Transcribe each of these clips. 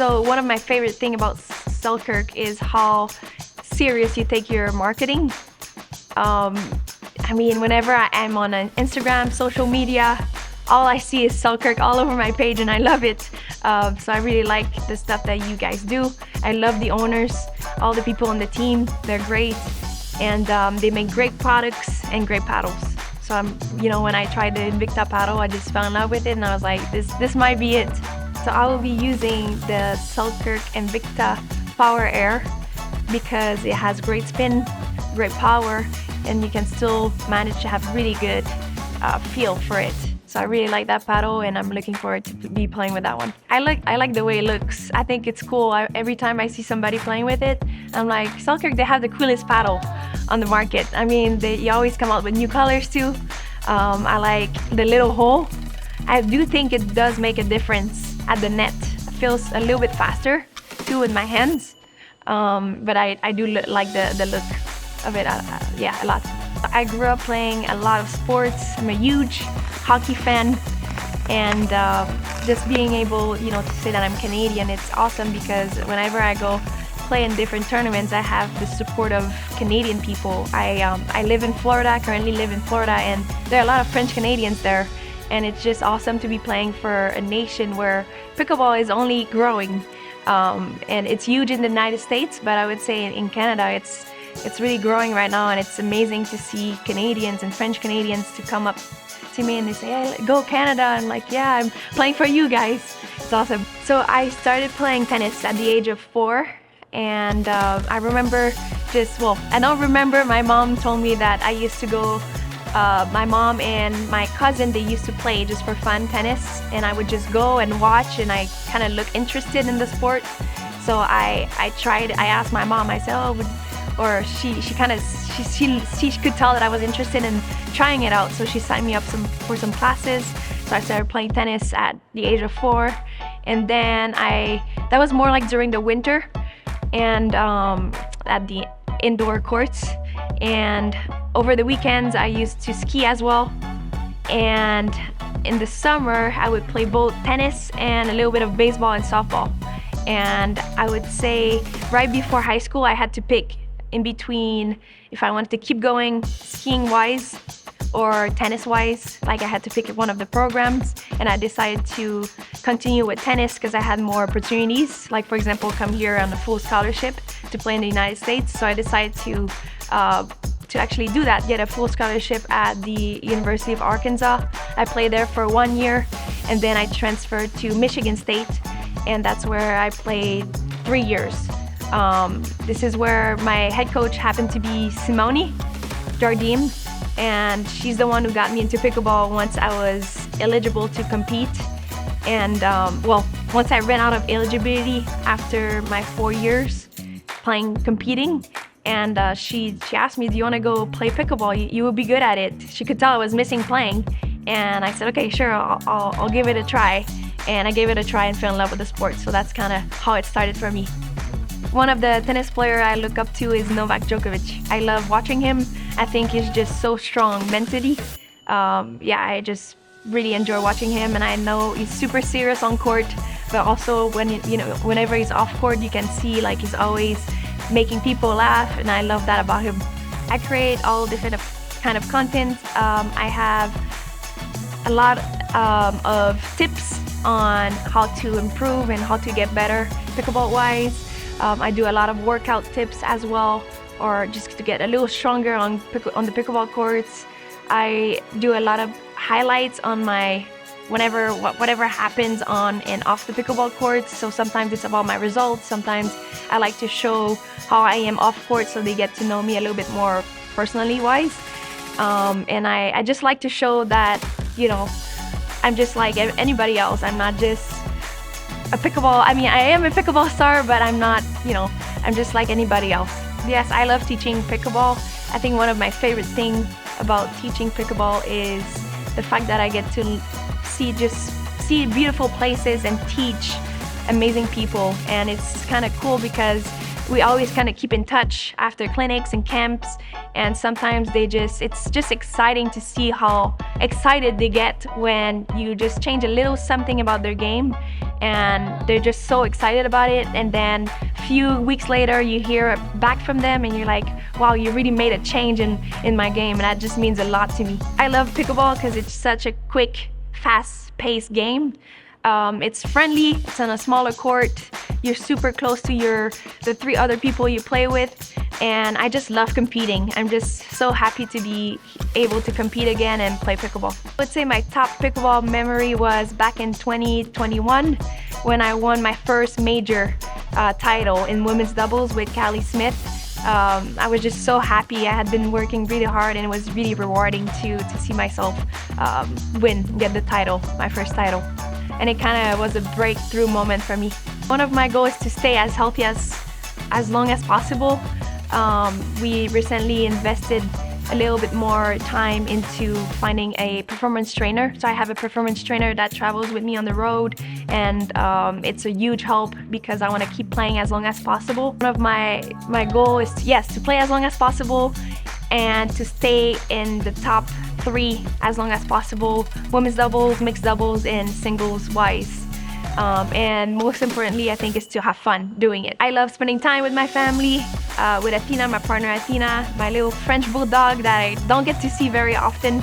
So one of my favorite thing about Selkirk is how serious you take your marketing. I mean, whenever I am on an Instagram, social media, all I see is Selkirk all over my page, and I love it. So I really like the stuff that you guys do. I love the owners, all the people on the team. They're great, and they make great products and great paddles. So when I tried the Invicta paddle, I just fell in love with it, and I was like, this might be it. So I will be using the Selkirk Invicta Power Air because it has great spin, great power, and you can still manage to have really good feel for it. So I really like that paddle, and I'm looking forward to be playing with that one. I like the way it looks. I think it's cool. Every time I see somebody playing with it, I'm like, Selkirk, they have the coolest paddle on the market. I mean, you always come out with new colors too. I like the little hole. I do think it does make a difference at the net. It feels a little bit faster too with my hands. But I do like the look of it, yeah, a lot. I grew up playing a lot of sports. I'm a huge hockey fan, and just being able, to say that I'm Canadian, it's awesome because whenever I go play in different tournaments, I have the support of Canadian people. I live in Florida, currently live in Florida, and there are a lot of French Canadians there, and it's just awesome to be playing for a nation where pickleball is only growing, and it's huge in the United States, but I would say in Canada it's really growing right now, and it's amazing to see Canadians and French Canadians to come up to me and they say, hey, go Canada. I'm like, yeah, I'm playing for you guys. It's awesome. So I started playing tennis at the age of 4, and I remember I don't remember, my mom told me that I used to go, my mom and my cousin, they used to play just for fun tennis, and I would just go and watch, and I kind of look interested in the sport. So I asked my mom, I said, or she could tell that I was interested in trying it out, so she signed me up for some classes. So I started playing tennis at the age of 4, and then that was more like during the winter, and at the indoor courts, and over the weekends I used to ski as well, and in the summer I would play both tennis and a little bit of baseball and softball. And I would say right before high school I had to pick in between if I wanted to keep going skiing wise or tennis wise. Like, I had to pick one of the programs, and I decided to continue with tennis because I had more opportunities, like for example come here on a full scholarship to play in the United States. So I decided to actually do that, get a full scholarship at the University of Arkansas. I played there for 1 year, and then I transferred to Michigan State, and that's where I played 3 years. This is where my head coach happened to be Simone Jardim, and she's the one who got me into pickleball once I was eligible to compete. And once I ran out of eligibility after my 4 years competing, and she asked me, do you want to go play pickleball? You will be good at it. She could tell I was missing playing, and I said, okay, sure, I'll give it a try. And I gave it a try and fell in love with the sport. So that's kind of how it started for me. One of the tennis players I look up to is Novak Djokovic. I love watching him. I think he's just so strong mentally. I just really enjoy watching him, and I know he's super serious on court, but also whenever he's off court, you can see like he's always making people laugh, and I love that about him. I create all different kind of content. I have a lot of tips on how to improve and how to get better pickleball wise. I do a lot of workout tips as well, or just to get a little stronger on the pickleball courts. I do a lot of highlights on whatever happens on and off the pickleball courts. So sometimes it's about my results. Sometimes I like to show how I am off court, so they get to know me a little bit more personally wise. And I just like to show that, I'm just like anybody else. I'm not just a pickleball. I am a pickleball star, but I'm not, I'm just like anybody else. Yes, I love teaching pickleball. I think one of my favorite things about teaching pickleball is the fact that I get to see beautiful places and teach amazing people. And it's kind of cool because we always kind of keep in touch after clinics and camps, and sometimes it's just exciting to see how excited they get when you just change a little something about their game, and they're just so excited about it. And then a few weeks later you hear back from them and you're like, wow, you really made a change in my game, and that just means a lot to me. I love pickleball because it's such a quick, fast-paced game. It's friendly, it's on a smaller court, you're super close to the 3 other people you play with, and I just love competing. I'm just so happy to be able to compete again and play pickleball. I would say my top pickleball memory was back in 2021 when I won my first major title in women's doubles with Callie Smith. I was just so happy. I had been working really hard, and it was really rewarding to see myself get the title, my first title. And it kind of was a breakthrough moment for me. One of my goals is to stay as healthy as long as possible. We recently invested a little bit more time into finding a performance trainer. So I have a performance trainer that travels with me on the road, and it's a huge help because I want to keep playing as long as possible. One of my goal is to play as long as possible and to stay in the top 3 as long as possible, women's doubles, mixed doubles, and singles wise. And most importantly, I think, is to have fun doing it. I love spending time with my family, with Athena, my partner Athena, my little French bulldog that I don't get to see very often.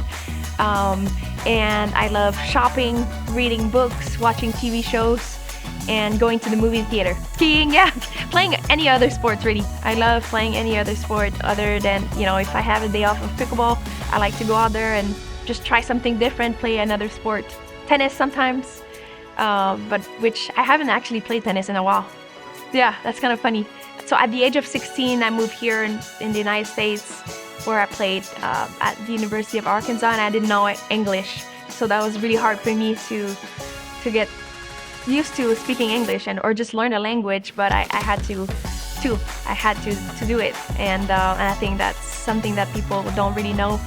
And I love shopping, reading books, watching TV shows, and going to the movie theater. Skiing, yeah, playing any other sports really. I love playing any other sport other than, if I have a day off of pickleball, I like to go out there and just try something different, play another sport. Tennis sometimes, but which I haven't actually played tennis in a while. Yeah, that's kind of funny. So at the age of 16, I moved here in the United States, where I played at the University of Arkansas, and I didn't know English. So that was really hard for me to get used to speaking English or just learn a language, but I had to do it, and I think that's something that people don't really know,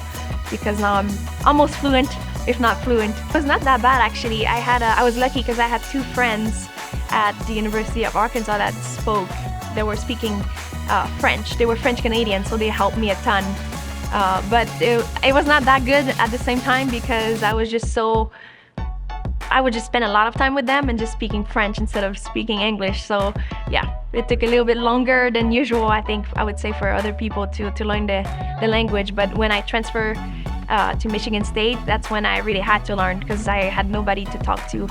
because now I'm almost fluent, if not fluent. It was not that bad actually. I was lucky because I had 2 friends at the University of Arkansas that were speaking French. They were French Canadian, so they helped me a ton. But it was not that good at the same time, because I would just spend a lot of time with them and just speaking French instead of speaking English. So yeah, it took a little bit longer than usual, I think, I would say, for other people to learn the language. But when I transferred to Michigan State, that's when I really had to learn, because I had nobody to talk to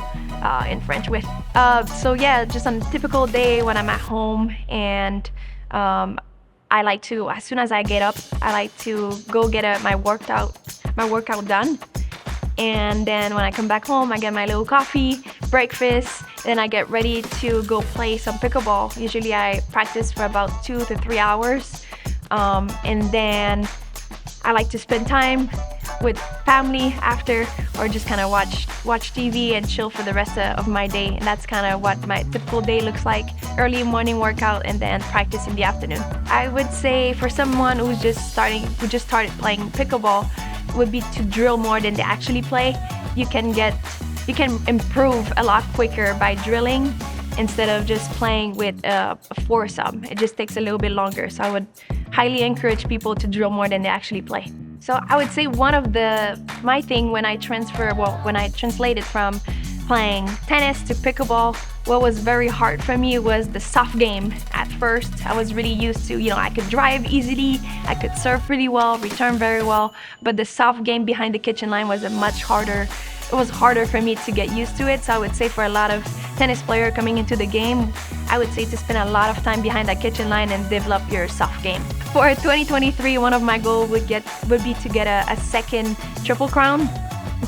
in French with. So yeah, just on a typical day when I'm at home, and I like to, as soon as I get up, I like to go get my workout done. And then when I come back home, I get my little coffee, breakfast, then I get ready to go play some pickleball. Usually I practice for about 2 to 3 hours. And then I like to spend time with family after, or just kind of watch TV and chill for the rest of my day. And that's kind of what my typical day looks like. Early morning workout and then practice in the afternoon. I would say for someone who just started playing pickleball, would be to drill more than they actually play. You can improve a lot quicker by drilling instead of just playing with a foursome. It just takes a little bit longer. So I would highly encourage people to drill more than they actually play. So I would say one of my thing when I translated from playing tennis to pickleball, what was very hard for me was the soft game. At first, I was really used to, I could drive easily, I could serve really well, return very well, but the soft game behind the kitchen line was much harder. It was harder for me to get used to it. So I would say for a lot of tennis players coming into the game, I would say to spend a lot of time behind that kitchen line and develop your soft game. For 2023, one of my goals would be to get a second Triple Crown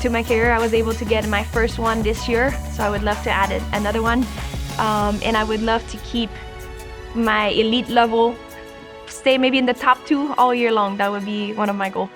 to my career. I was able to get my first one this year, so I would love to add another one. And I would love to keep my elite level, stay maybe in the top 2 all year long. That would be one of my goals.